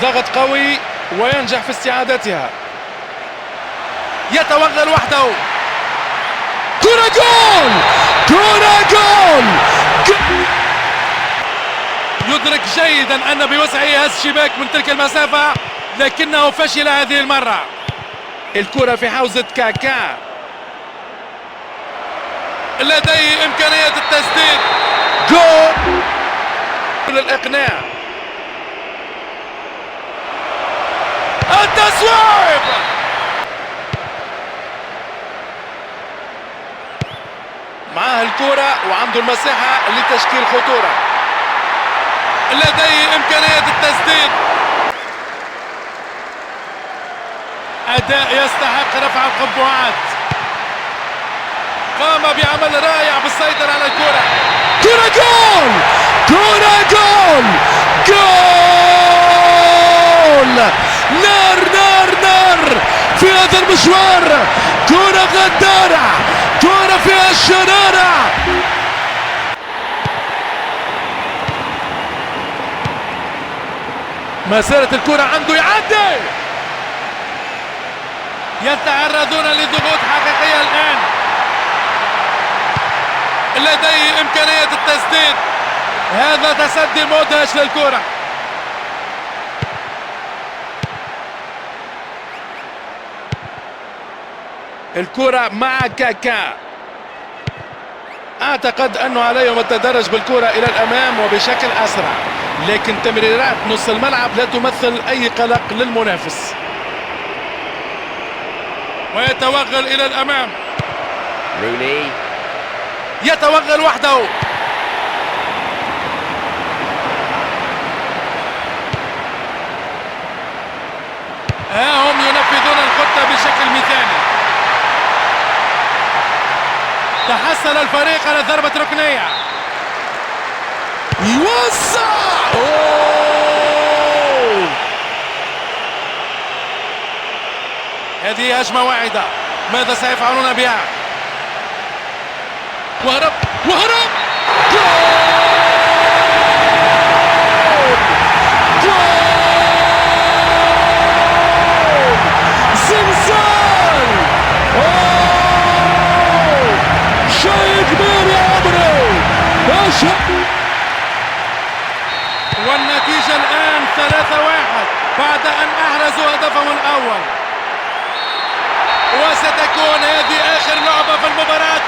ضغط قوي وينجح في استعادتها. يتوغل وحده. كرة جول، كرة جول. يدرك جيدا أن بوسعه هز الشباك من تلك المسافة، لكنه فشل هذه المرة. الكرة في حوزة كاكا، لديه إمكانية التسديد. جول للإقناع. التسويق. معاه الكرة وعنده المساحة لتشكيل خطورة. لديه إمكانية التسديد. أداء يستحق رفع القبعات. قام بعمل رائع بالسيطرة على الكرة. كرة جول، كرة جول، جول. نار نار نار في هذا المشوار. كرة غدارة، كرة فيها الشرارة. ما زالت الكرة عنده، يعدي. يتعرضون لضغوط حقيقية الآن. لديه إمكانية التسديد. هذا تصدي مدهش للكرة. الكرة مع كاكا. أعتقد أنه عليهم التدرج بالكرة إلى الأمام وبشكل أسرع، لكن تمريرات نص الملعب لا تمثل أي قلق للمنافس. ويتوغل إلى الأمام. روني يتوغل وحده. ها هم ينفذون الخطة بشكل مثالي. تحصل الفريق على ضربة ركنية. يوسع. هذه هجمة واعدة، ماذا سيفعلون بها؟ وهرب وهرب. زلزال. شيء كبير يا عمرو. والنتيجة الآن 3-1 بعد أن أحرزوا هدفهم الأول. وستكون هذه آخر لعبة في المباراة.